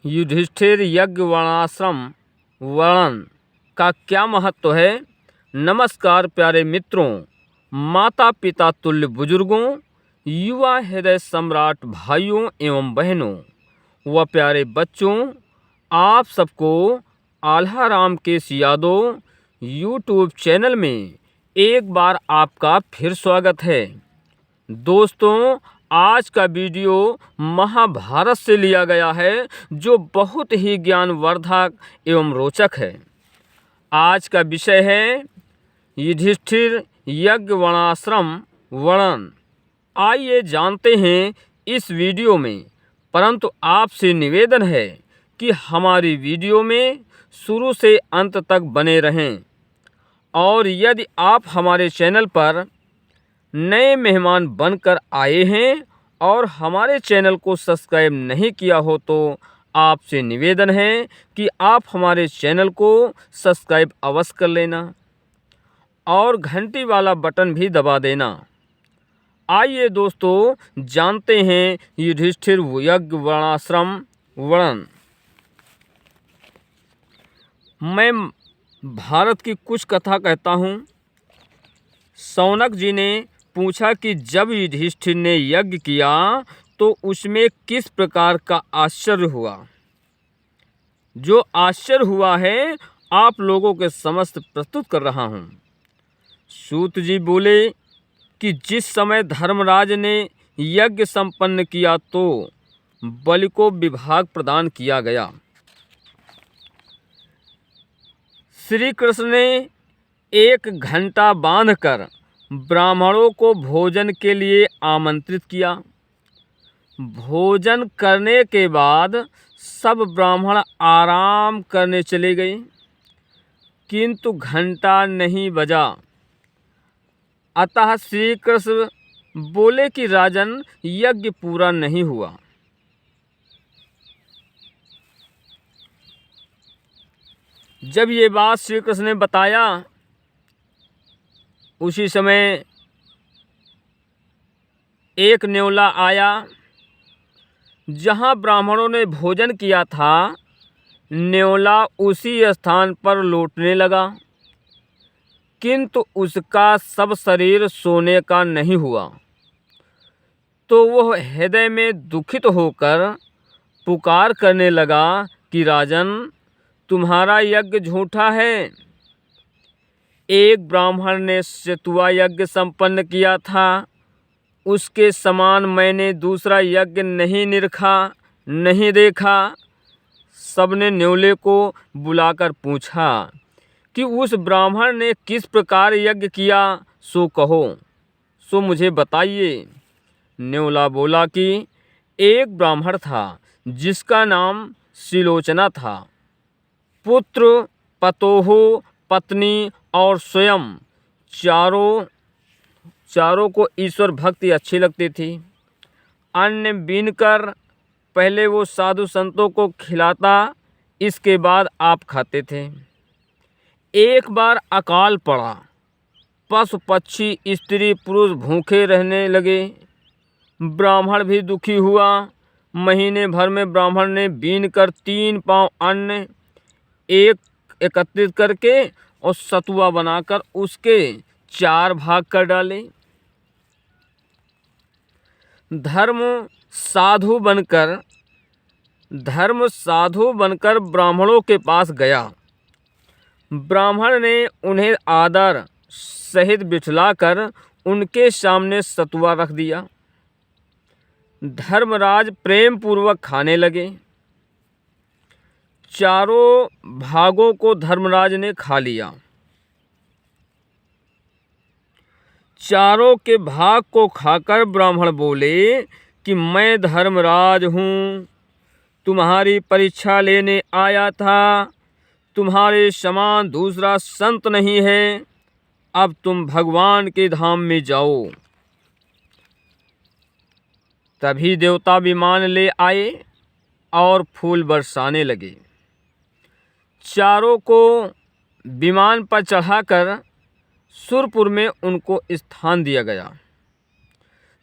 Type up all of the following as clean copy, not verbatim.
युधिष्ठिर यज्ञ वर्णाश्रम वर्णन का क्या महत्व है। नमस्कार प्यारे मित्रों, माता पिता तुल्य बुजुर्गों, युवा हृदय सम्राट भाइयों एवं बहनों व प्यारे बच्चों, आप सबको आल्हा रामकेश यादव यूट्यूब चैनल में एक बार आपका फिर स्वागत है। दोस्तों, आज का वीडियो महाभारत से लिया गया है, जो बहुत ही ज्ञानवर्धक एवं रोचक है। आज का विषय है युधिष्ठिर यज्ञ वर्णाश्रम वर्णन। आइए जानते हैं इस वीडियो में, परंतु आपसे निवेदन है कि हमारी वीडियो में शुरू से अंत तक बने रहें। और यदि आप हमारे चैनल पर नए मेहमान बनकर आए हैं और हमारे चैनल को सब्सक्राइब नहीं किया हो, तो आपसे निवेदन है कि आप हमारे चैनल को सब्सक्राइब अवश्य कर लेना और घंटी वाला बटन भी दबा देना। आइए दोस्तों, जानते हैं युधिष्ठिर यज्ञ वर्णाश्रम वर्णन। मैं भारत की कुछ कथा कहता हूँ। शौनक जी ने पूछा कि जब युधिष्ठिर ने यज्ञ किया तो उसमें किस प्रकार का आश्चर्य हुआ। जो आश्चर्य हुआ है आप लोगों के समस्त प्रस्तुत कर रहा हूँ। सूत जी बोले कि जिस समय धर्मराज ने यज्ञ संपन्न किया तो बलि को विभाग प्रदान किया गया। श्री कृष्ण ने एक घंटा बांधकर ब्राह्मणों को भोजन के लिए आमंत्रित किया। भोजन करने के बाद सब ब्राह्मण आराम करने चले गए, किंतु घंटा नहीं बजा। अतः श्री कृष्ण बोले कि राजन, यज्ञ पूरा नहीं हुआ। जब ये बात श्री कृष्ण ने बताया, उसी समय एक न्योला आया। जहाँ ब्राह्मणों ने भोजन किया था, न्योला उसी स्थान पर लौटने लगा, किंतु उसका सब शरीर सोने का नहीं हुआ। तो वह हृदय में दुखित होकर पुकार करने लगा कि राजन, तुम्हारा यज्ञ झूठा है। एक ब्राह्मण ने शतुआ यज्ञ संपन्न किया था, उसके समान मैंने दूसरा यज्ञ नहीं निरखा, नहीं देखा। सबने न्योले को बुलाकर पूछा कि उस ब्राह्मण ने किस प्रकार यज्ञ किया, सो कहो, सो मुझे बताइए। न्योला बोला कि एक ब्राह्मण था जिसका नाम सिलोचना था। पुत्र, पतोह, पत्नी और स्वयं चारों को ईश्वर भक्ति अच्छी लगती थी। अन्न बीनकर पहले वो साधु संतों को खिलाता, इसके बाद आप खाते थे। एक बार अकाल पड़ा, पशु पक्षी स्त्री पुरुष भूखे रहने लगे। ब्राह्मण भी दुखी हुआ। महीने भर में ब्राह्मण ने बीनकर 3 पाँव अन्न एकत्रित करके और सतुआ बनाकर उसके 4 भाग कर डाले। धर्म साधु बनकर ब्राह्मणों के पास गया। ब्राह्मण ने उन्हें आदर सहित बिठलाकर उनके सामने सतुआ रख दिया। धर्मराज प्रेम पूर्वक खाने लगे। चारों भागों को धर्मराज ने खा लिया। चारों के भाग को खाकर ब्राह्मण बोले कि मैं धर्मराज हूँ, तुम्हारी परीक्षा लेने आया था। तुम्हारे समान दूसरा संत नहीं है। अब तुम भगवान के धाम में जाओ। तभी देवता विमान ले आए और फूल बरसाने लगे। चारों को विमान पर चढ़ाकर सुरपुर में उनको स्थान दिया गया,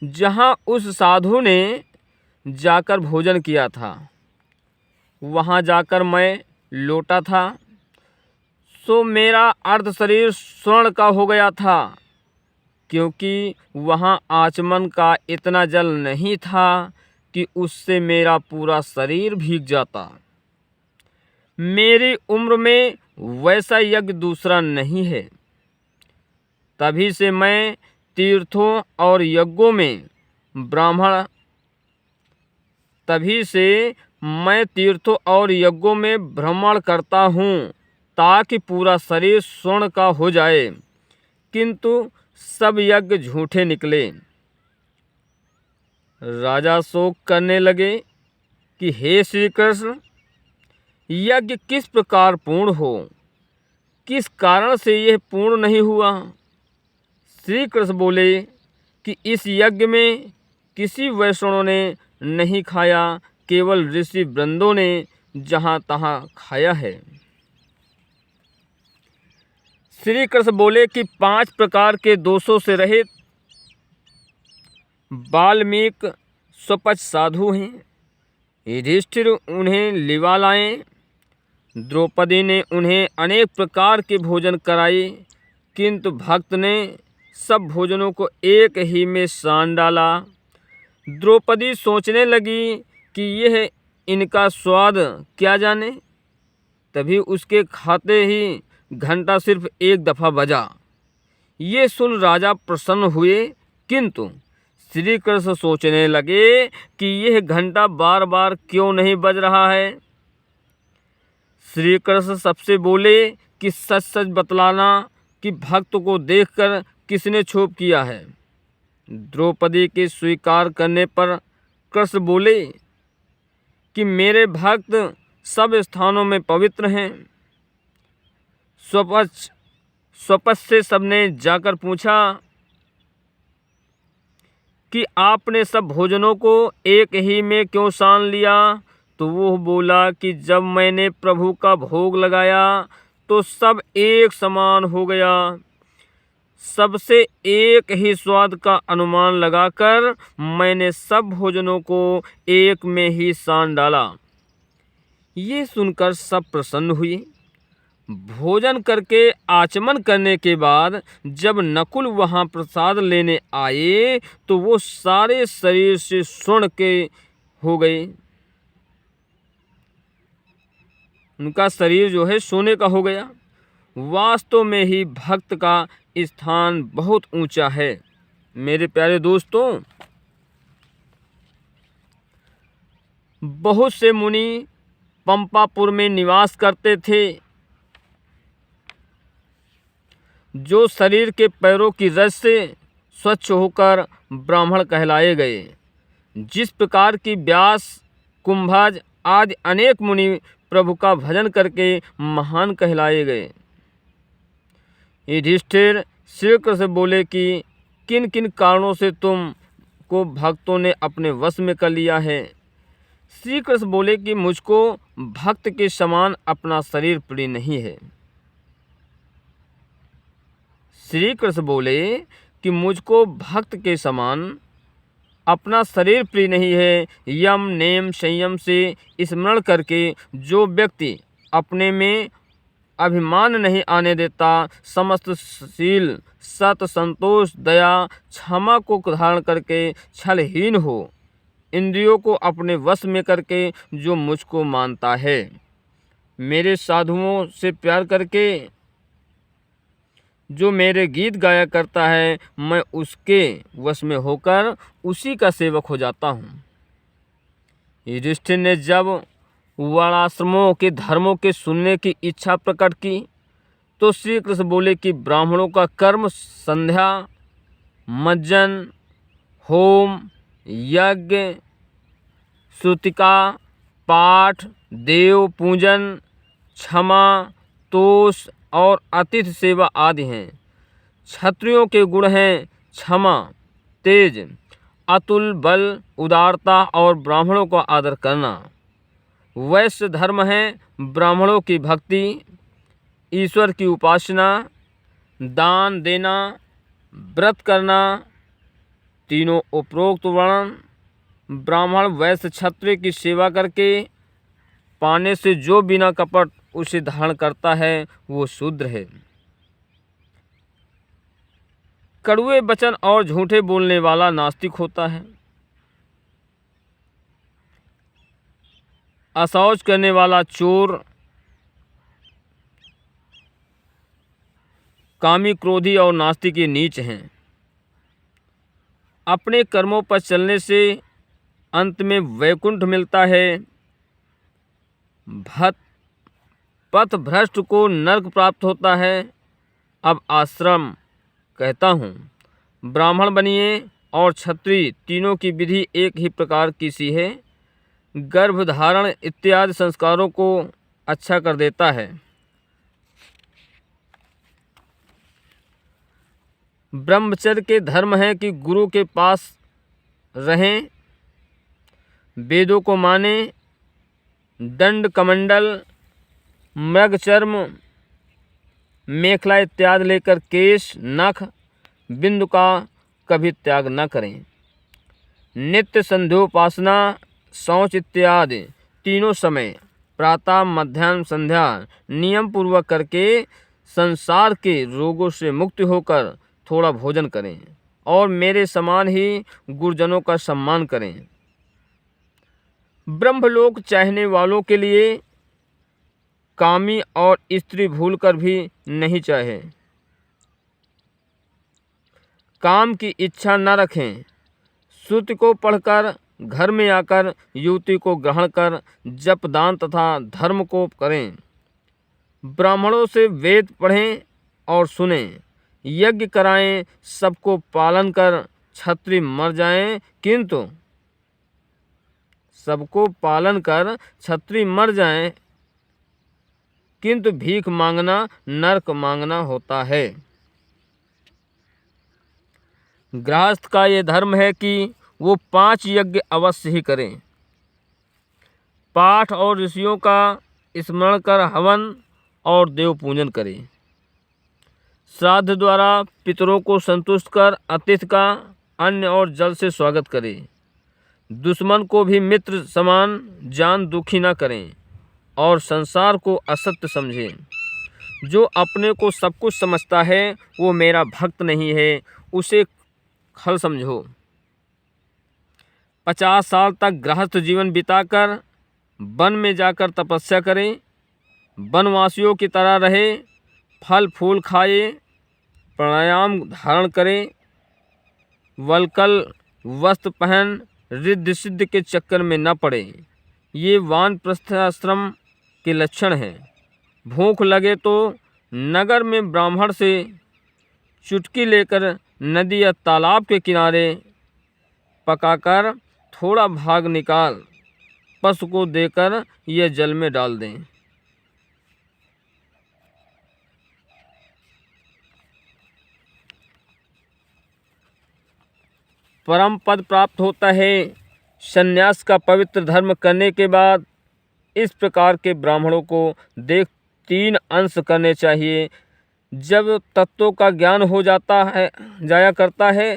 जहाँ उस साधु ने जाकर भोजन किया था। वहाँ जाकर मैं लौटा था, सो मेरा अर्ध शरीर स्वर्ण का हो गया था, क्योंकि वहाँ आचमन का इतना जल नहीं था कि उससे मेरा पूरा शरीर भीग जाता। मेरी उम्र में वैसा यज्ञ दूसरा नहीं है। तभी से मैं तीर्थों और यज्ञों में भ्रमण करता हूँ, ताकि पूरा शरीर स्वर्ण का हो जाए, किंतु सब यज्ञ झूठे निकले। राजा शोक करने लगे कि हे श्री कृष्ण, यज्ञ किस प्रकार पूर्ण हो, किस कारण से यह पूर्ण नहीं हुआ। श्री कृष्ण बोले कि इस यज्ञ में किसी वैष्णव ने नहीं खाया, केवल ऋषि वृंदों ने जहाँ तहाँ खाया है। श्री कृष्ण बोले कि 5 प्रकार के दोषों से रहित वाल्मीकि स्वपच साधु हैं। युधिष्ठिर उन्हें लिवा लाए। द्रौपदी ने उन्हें अनेक प्रकार के भोजन कराए, किंतु भक्त ने सब भोजनों को एक ही में सान डाला। द्रौपदी सोचने लगी कि यह इनका स्वाद क्या जाने। तभी उसके खाते ही घंटा सिर्फ एक दफ़ा बजा। ये सुन राजा प्रसन्न हुए, किंतु श्री कृष्ण सोचने लगे कि यह घंटा बार बार क्यों नहीं बज रहा है। श्री कृष्ण सबसे बोले कि सच सच बतलाना कि भक्त को देखकर किसने क्षोभ किया है। द्रौपदी के स्वीकार करने पर कृष्ण बोले कि मेरे भक्त सब स्थानों में पवित्र हैं। स्वपच से सबने जाकर पूछा कि आपने सब भोजनों को एक ही में क्यों सान लिया। तो वो बोला कि जब मैंने प्रभु का भोग लगाया तो सब एक समान हो गया। सबसे एक ही स्वाद का अनुमान लगाकर मैंने सब भोजनों को एक में ही सान डाला। ये सुनकर सब प्रसन्न हुए। भोजन करके आचमन करने के बाद जब नकुल वहाँ प्रसाद लेने आए तो वो सारे शरीर से स्वर्ण के हो गए। उनका शरीर जो है सोने का हो गया। वास्तव में ही भक्त का स्थान बहुत ऊंचा है। मेरे प्यारे दोस्तों, बहुत से मुनि पंपापुर में निवास करते थे, जो शरीर के पैरों की रज से स्वच्छ होकर ब्राह्मण कहलाए गए। जिस प्रकार की व्यास, कुंभज आदि अनेक मुनि प्रभु का भजन करके महान कहलाए गए। युधिष्ठिर श्री कृष्ण से बोले कि किन किन कारणों से तुम को भक्तों ने अपने वश में कर लिया है। श्री कृष्ण बोले कि मुझको भक्त के समान अपना शरीर प्रिय नहीं है। श्री कृष्ण बोले कि मुझको भक्त के समान अपना शरीर प्रिय नहीं है। यम नेम संयम से स्मरण करके जो व्यक्ति अपने में अभिमान नहीं आने देता, समस्त शील, सत, संतोष, दया, क्षमा को धारण करके छलहीन हो, इंद्रियों को अपने वश में करके जो मुझको मानता है, मेरे साधुओं से प्यार करके जो मेरे गीत गाया करता है, मैं उसके वश में होकर उसी का सेवक हो जाता हूँ। युधिष्ठिर ने जब वर्णाश्रमों के धर्मों के सुनने की इच्छा प्रकट की तो श्री कृष्ण बोले कि ब्राह्मणों का कर्म संध्या, मज्जन, होम, यज्ञ, श्रुतिका, पाठ, देव पूजन, क्षमा, तोष और अतिथि सेवा आदि हैं। क्षत्रियों के गुण हैं क्षमा, तेज, अतुल बल, उदारता और ब्राह्मणों का आदर करना। वैश्य धर्म है ब्राह्मणों की भक्ति, ईश्वर की उपासना, दान देना, व्रत करना। तीनों उपरोक्त वर्ण ब्राह्मण वैश्य क्षत्रिय की सेवा करके पाने से जो बिना कपट उसे धारण करता है वो शूद्र है। कड़वे वचन और झूठे बोलने वाला नास्तिक होता है। अशौच करने वाला चोर, कामी, क्रोधी और नास्तिक ये नीच हैं। अपने कर्मों पर चलने से अंत में वैकुंठ मिलता है। पथ भ्रष्ट को नरक प्राप्त होता है। अब आश्रम कहता हूँ, ब्राह्मण बनिए और क्षत्रिय, तीनों की विधि एक ही प्रकार की सी है। गर्भधारण इत्यादि संस्कारों को अच्छा कर देता है। ब्रह्मचर्य के धर्म है कि गुरु के पास रहें, वेदों को माने, दंड कमंडल, मृग चर्म, मेखला इत्यादि लेकर केश, नख, बिंदु का कभी त्याग न करें। नित्य संध्योपासना, शौच इत्यादि तीनों समय प्रातः, मध्याह्न, संध्या नियम पूर्वक करके संसार के रोगों से मुक्त होकर थोड़ा भोजन करें और मेरे समान ही गुरुजनों का सम्मान करें। ब्रह्मलोक चाहने वालों के लिए कामी और स्त्री भूलकर भी नहीं चाहे। काम की इच्छा न रखें। श्रुति को पढ़कर घर में आकर युवती को ग्रहण कर जप, दान तथा धर्म को करें। ब्राह्मणों से वेद पढ़ें और सुनें, यज्ञ कराएं, सबको पालन कर क्षत्रिय मर जाएं, किंतु सबको पालन कर क्षत्रिय मर जाएं, किंतु भीख मांगना नरक मांगना होता है। गृहस्थ का ये धर्म है कि वो 5 यज्ञ अवश्य ही करें। पाठ और ऋषियों का स्मरण कर हवन और देव पूजन करें। श्राद्ध द्वारा पितरों को संतुष्ट कर अतिथि का अन्न और जल से स्वागत करें। दुश्मन को भी मित्र समान जान दुखी न करें और संसार को असत्य समझें। जो अपने को सब कुछ समझता है वो मेरा भक्त नहीं है, उसे खल समझो। 50 साल तक गृहस्थ जीवन बिताकर वन में जाकर तपस्या करें। वनवासियों की तरह रहे, फल फूल खाए, प्राणायाम धारण करें, वल्कल वस्त्र पहन रिद्धि सिद्धि के चक्कर में न पड़े। ये वानप्रस्थाश्रम के लक्षण हैं। भूख लगे तो नगर में ब्राह्मण से चुटकी लेकर नदी या तालाब के किनारे पकाकर थोड़ा भाग निकाल पशु को देकर यह जल में डाल दें। परम पद प्राप्त होता है। संन्यास का पवित्र धर्म करने के बाद इस प्रकार के ब्राह्मणों को देख 3 अंश करने चाहिए। जब तत्वों का ज्ञान हो जाया करता है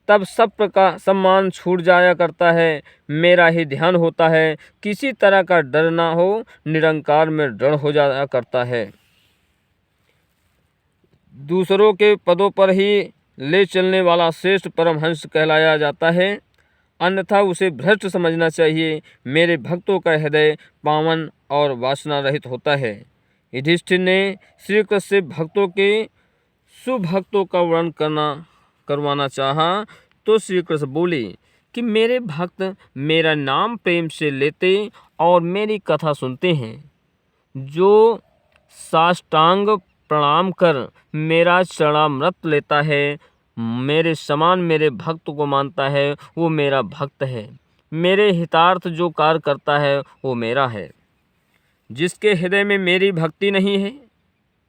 तब सब प्रकार सम्मान छूट जाया करता है। मेरा ही ध्यान होता है, किसी तरह का डर ना हो, निरंकार में दृढ़ हो जाया करता है। दूसरों के पदों पर ही ले चलने वाला श्रेष्ठ परमहंस कहलाया जाता है, अन्यथा उसे भ्रष्ट समझना चाहिए। मेरे भक्तों का हृदय पावन और वासना रहित होता है। युधिष्ठिर ने श्री कृष्ण से भक्तों के सुभक्तों का वर्णन करवाना चाहा तो श्री कृष्ण बोले कि मेरे भक्त मेरा नाम प्रेम से लेते और मेरी कथा सुनते हैं। जो साष्टांग प्रणाम कर मेरा चरणामृत लेता है, मेरे समान मेरे भक्त को मानता है, वो मेरा भक्त है। मेरे हितार्थ जो कार्य करता है वो मेरा है। जिसके हृदय में मेरी भक्ति नहीं है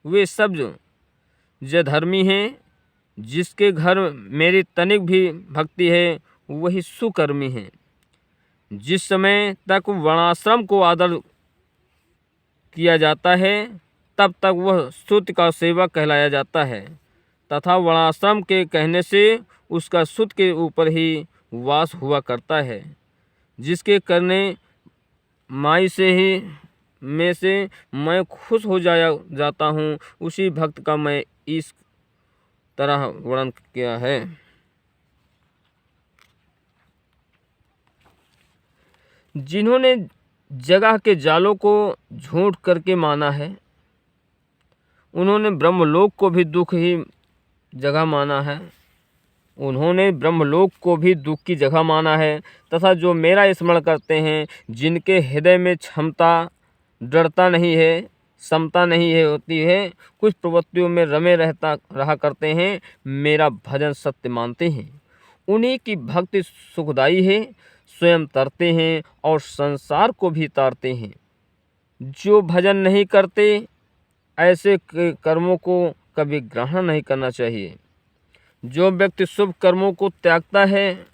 वे सब जधर्मी हैं। जिसके घर मेरी तनिक भी भक्ति है वही सुकर्मी हैं। जिस समय तक वर्णाश्रम को आदर किया जाता है तब तक वह श्रुति का सेवक कहलाया जाता है, तथा वर्णाश्रम के कहने से उसका श्रुति के ऊपर ही वास हुआ करता है। जिसके करने माई से ही में से मैं खुश हो जाता हूँ, उसी भक्त का मैं इस तरह वर्णन किया है। जिन्होंने जगह के जालों को झूठ करके माना है, उन्होंने ब्रह्मलोक को भी दुख ही जगह माना है। उन्होंने ब्रह्मलोक को भी दुख की जगह माना है तथा जो मेरा स्मरण करते हैं, जिनके हृदय में क्षमता, दृढ़ता नहीं है, समता नहीं है होती है, कुछ प्रवृत्तियों में रमे रहा करते हैं, मेरा भजन सत्य मानते हैं, उन्हीं की भक्ति सुखदायी है, स्वयं तरते हैं और संसार को भी तारते हैं। जो भजन नहीं करते, ऐसे कर्मों को कभी ग्रहण नहीं करना चाहिए। जो व्यक्ति शुभ कर्मों को त्यागता है,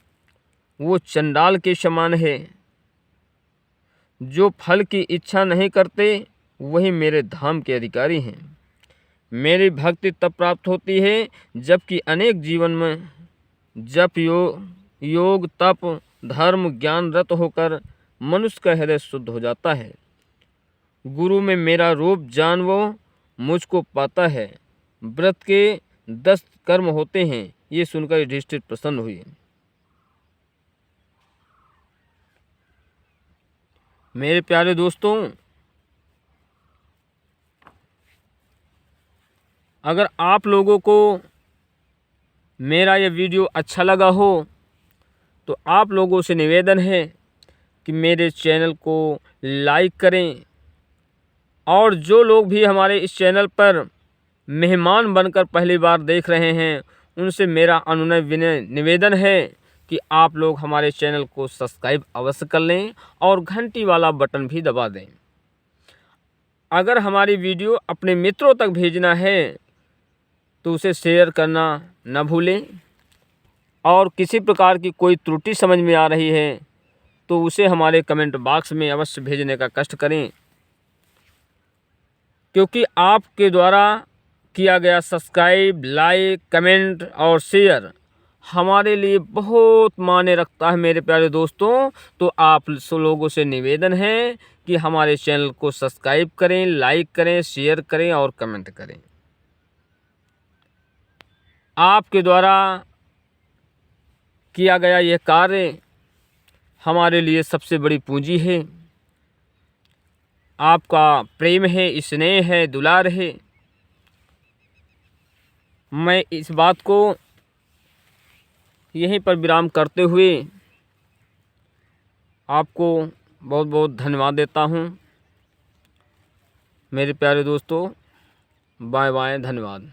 वो चंडाल के समान है। जो फल की इच्छा नहीं करते, वही मेरे धाम के अधिकारी हैं। मेरी भक्ति तब प्राप्त होती है जबकि अनेक जीवन में जप, योग, तप, धर्म, ज्ञान रत होकर मनुष्य का हृदय शुद्ध हो जाता है। गुरु में मेरा रूप जान वो मुझको पाता है। व्रत के 10 कर्म होते हैं। ये सुनकर युधिष्ठिर प्रसन्न हुए। मेरे प्यारे दोस्तों, अगर आप लोगों को मेरा ये वीडियो अच्छा लगा हो तो आप लोगों से निवेदन है कि मेरे चैनल को लाइक करें, और जो लोग भी हमारे इस चैनल पर मेहमान बनकर पहली बार देख रहे हैं, उनसे मेरा अनुनय विनय निवेदन है कि आप लोग हमारे चैनल को सब्सक्राइब अवश्य कर लें और घंटी वाला बटन भी दबा दें। अगर हमारी वीडियो अपने मित्रों तक भेजना है तो उसे शेयर करना न भूलें, और किसी प्रकार की कोई त्रुटि समझ में आ रही है तो उसे हमारे कमेंट बॉक्स में अवश्य भेजने का कष्ट करें, क्योंकि आपके द्वारा किया गया सब्सक्राइब, लाइक, कमेंट और शेयर हमारे लिए बहुत मायने रखता है मेरे प्यारे दोस्तों। तो आप लोगों से निवेदन है कि हमारे चैनल को सब्सक्राइब करें, लाइक करें, शेयर करें और कमेंट करें। आपके द्वारा किया गया यह कार्य हमारे लिए सबसे बड़ी पूंजी है। आपका प्रेम है, स्नेह है, दुलार है। मैं इस बात को यहीं पर विराम करते हुए आपको बहुत बहुत धन्यवाद देता हूँ। मेरे प्यारे दोस्तों, बाय बाय, धन्यवाद।